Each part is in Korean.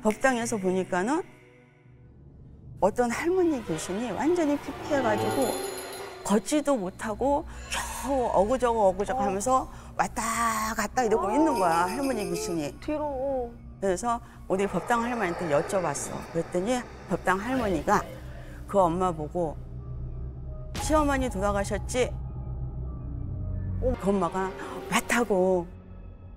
법당에서 보니까는 어떤 할머니 귀신이 완전히 피폐해가지고 걷지도 못하고 겨우 어그저그 하면서 왔다 갔다 이러고 있는 거야, 할머니 귀신이. 뒤로. 그래서 우리 법당 할머니한테 여쭤봤어. 그랬더니 법당 할머니가 그 엄마 보고 시어머니 돌아가셨지? 그 엄마가 맞다고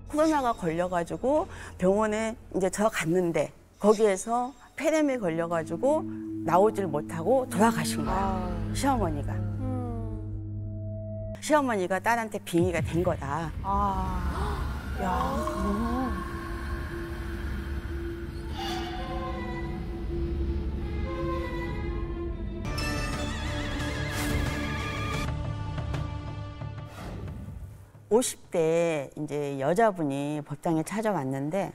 코로나가 걸려가지고 병원에 이제 들어갔는데 거기에서 폐렴에 걸려가지고 나오질 못하고 돌아가신 거야, 시어머니가. 시어머니가 딸한테 빙의가 된 거다. 야. 50대 이제 여자분이 법당에 찾아왔는데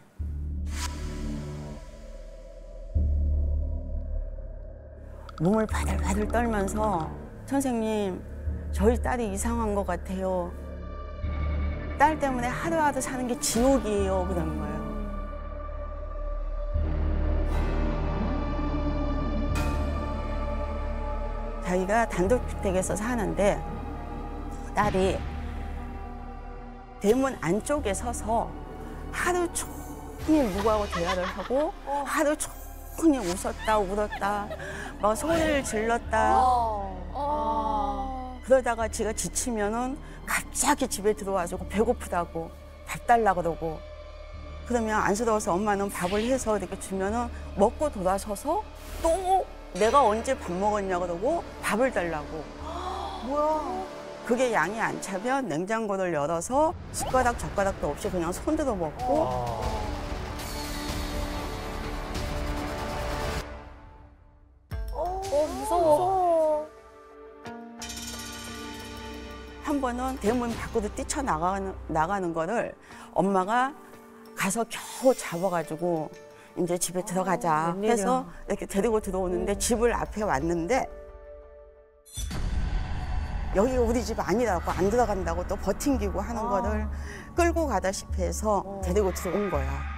몸을 바들바들 떨면서 선생님, 저희 딸이 이상한 것 같아요. 딸 때문에 하루하루 사는 게 지옥이에요. 그러는 거예요. 자기가 단독주택에서 사는데 딸이 대문 안쪽에 서서 하루 종일 누구하고 대화를 하고 하루 종일 웃었다 울었다 막 소리를 질렀다. 그러다가 지가 지치면은 갑자기 집에 들어와서 배고프다고 밥 달라 그러고, 그러면 안쓰러워서 엄마는 밥을 해서 이렇게 주면은 먹고 돌아서서 또 내가 언제 밥 먹었냐 그러고 밥을 달라고. 뭐야? 그게 양이 안 차면 냉장고를 열어서 숟가락 젓가락도 없이 그냥 손으로 먹고. 무서워. 한 번은 대문 밖으로 뛰쳐나가는 거를 엄마가 가서 겨우 잡아가지고 이제 집에 들어가자 해서 이렇게 데리고 들어오는데 집을 앞에 왔는데 여기가 우리 집 아니라고 안 들어간다고 또 버팅기고 하는 거를 끌고 가다시피 해서 데리고 들어온 거야.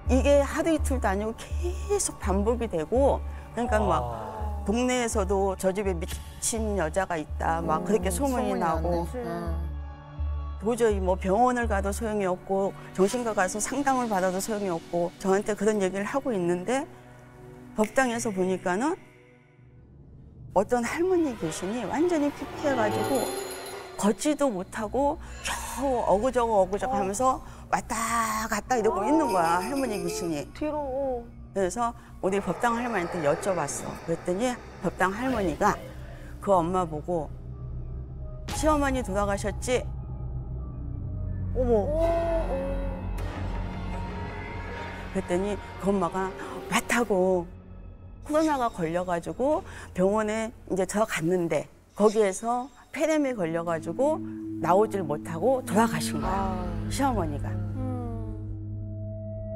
이게 하루 이틀도 아니고 계속 반복이 되고, 그러니까 막 동네에서도 저 집에 미친 여자가 있다 막 그렇게 소문이 나고, 도저히 뭐 병원을 가도 소용이 없고 정신과 가서 상담을 받아도 소용이 없고 저한테 그런 얘기를 하고 있는데 법당에서 보니까는 어떤 할머니 귀신이 완전히 피폐해가지고 걷지도 못하고 겨우 어그저그 하면서 왔다 갔다 이러고 있는 거야, 할머니 귀신이. 뒤로. 그래서 우리 법당 할머니한테 여쭤봤어. 그랬더니 법당 할머니가 그 엄마 보고 시어머니 돌아가셨지? 어머. 그랬더니 그 엄마가 맞다고 코로나가 걸려가지고 병원에 이제 들어갔는데 거기에서 폐렴에 걸려가지고 나오질 못하고 돌아가신 거야, 시어머니가.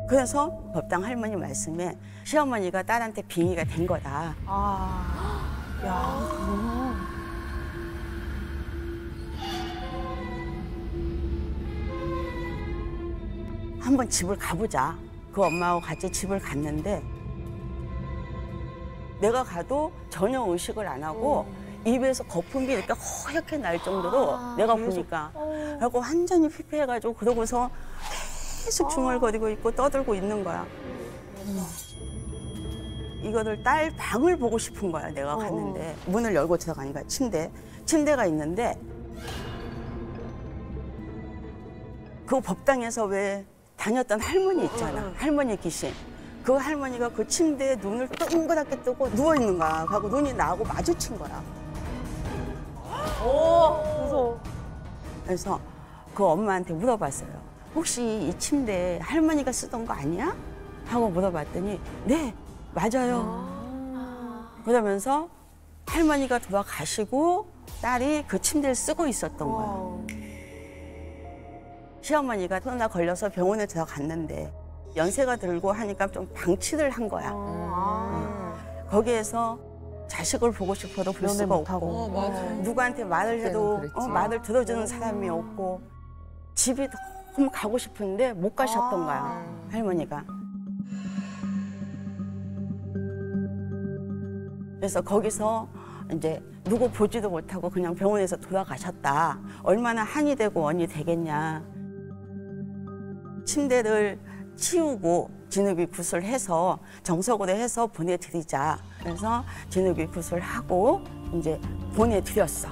그래서 법당 할머니 말씀에 시어머니가 딸한테 빙의가 된 거다. 야. 한번 집을 가보자. 그 엄마하고 같이 집을 갔는데 내가 가도 전혀 의식을 안 하고 입에서 거품이 이렇게 허옇게 날 정도로 내가 보니까. 그래갖고 완전히 피폐해가지고 그러고서 계속 중얼거리고 있고 떠들고 있는 거야. 이거를 딸 방을 보고 싶은 거야, 내가 갔는데. 문을 열고 들어가니까 침대가 있는데 그 법당에서 왜 다녔던 할머니 있잖아, 할머니 귀신. 그 할머니가 그 침대에 눈을 동그랗게 뜨고 누워있는 거야. 하고 눈이 나하고 마주친 거야. 무서워. 그래서 그 엄마한테 물어봤어요. 혹시 이 침대 할머니가 쓰던 거 아니야? 하고 물어봤더니 네, 맞아요. 그러면서 할머니가 돌아가시고 딸이 그 침대를 쓰고 있었던 거야. 시어머니가 코로나 걸려서 병원에 들어갔는데 연세가 들고 하니까 좀 방치를 한 거야. 거기에서 자식을 보고 싶어도 볼 수가 없고 누구한테 말을 해도 말을 들어주는 사람이 없고 집이 너무 가고 싶은데 못 가셨던 거야, 할머니가. 그래서 거기서 이제 누구 보지도 못하고 그냥 병원에서 돌아가셨다. 얼마나 한이 되고 원이 되겠냐. 침대를 치우고 진흙이 굿을 해서 정석으로 해서 보내드리자. 그래서 진흙이 굿을 하고 이제 보내드렸어.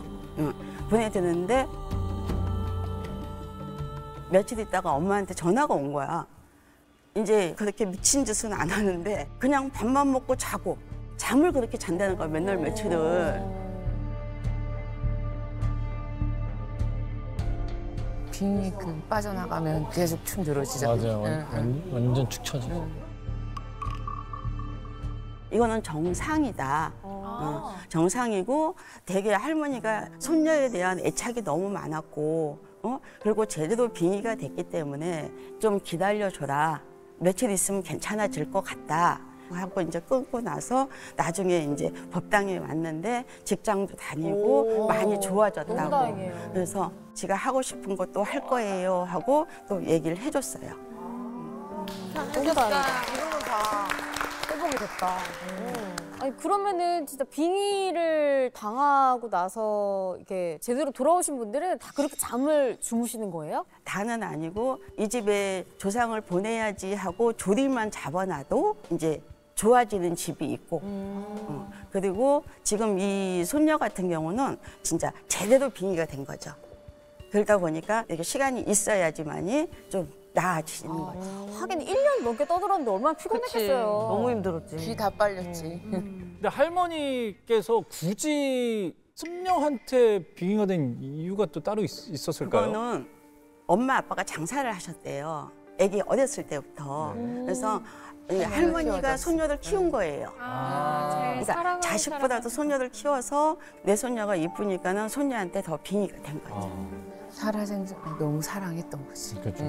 보내드렸는데 며칠 있다가 엄마한테 전화가 온 거야. 이제 그렇게 미친 짓은 안 하는데 그냥 밥만 먹고 자고 잠을 그렇게 잔다는 거야, 맨날 며칠을. 빙이 빠져나가면 계속 춤 늘어지잖아. 맞아요. 완전 축 처지죠. 이거는 정상이다. 정상이고 되게 할머니가 손녀에 대한 애착이 너무 많았고 그리고 제대로 빙의가 됐기 때문에 좀 기다려줘라. 며칠 있으면 괜찮아질 것 같다. 하고 이제 끊고 나서 나중에 이제 법당에 왔는데 직장도 다니고 많이 좋아졌다고. 너무 다행이에요. 그래서 지가 하고 싶은 것도 할 거예요 하고 또 얘기를 해줬어요. 너무 다행이다. 이거는 다 회복이 됐다. 아니 그러면은 진짜 빙의를 당하고 나서 이렇게 제대로 돌아오신 분들은 다 그렇게 잠을 주무시는 거예요? 다는 아니고 이 집에 조상을 보내야지 하고 조리만 잡아놔도 이제 좋아지는 집이 있고 그리고 지금 이 손녀 같은 경우는 진짜 제대로 빙의가 된 거죠. 그러다 보니까 이렇게 시간이 있어야지만이 좀 나아지는 거죠. 하긴 1년 넘게 떠들었는데 얼마나 피곤했겠어요. 너무 힘들었지. 기 다 빨렸지. 근데 할머니께서 굳이 손녀한테 빙의가 된 이유가 또 따로 있었을까요? 그거는 엄마 아빠가 장사를 하셨대요. 아기 어렸을 때부터. 그래서 이 할머니가 키워줬어. 손녀를 키운 거예요. 그러니까 자식보다도 손녀를 키워서 내 손녀가 이쁘니까는 손녀한테 더 빙의가 된 거죠. 살아생전 너무 사랑했던 거지. 그렇죠.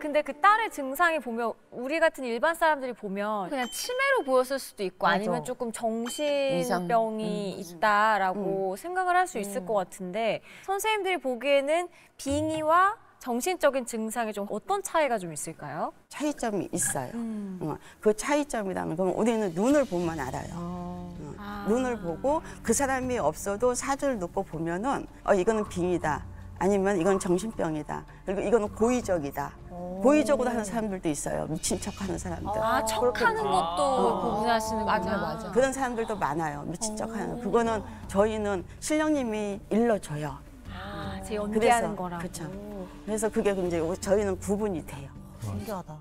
근데 그 딸의 증상이 보면 우리 같은 일반 사람들이 보면 그냥 치매로 보였을 수도 있고 아니면 조금 정신병이 있다라고 생각을 할 수 있을 것 같은데 선생님들이 보기에는 빙의와 정신적인 증상에 좀 어떤 차이가 좀 있을까요? 차이점이 있어요. 그 차이점이라는 건 우리는 눈을 보면 알아요. 눈을 보고 그 사람이 없어도 사주를 놓고 보면은 이거는 빙의다. 아니면 이건 정신병이다. 그리고 이거는 고의적이다. 고의적으로 하는 사람들도 있어요. 미친 척하는 사람들. 척하는 것도 구분하시는 거구나. 맞아. 그런 사람들도 많아요. 미친 척하는. 그거는 저희는 신령님이 일러줘요. 제 연기하는 그래서 거라고. 그렇죠. 그래서 그게 이제 저희는 구분이 돼요. 신기하다.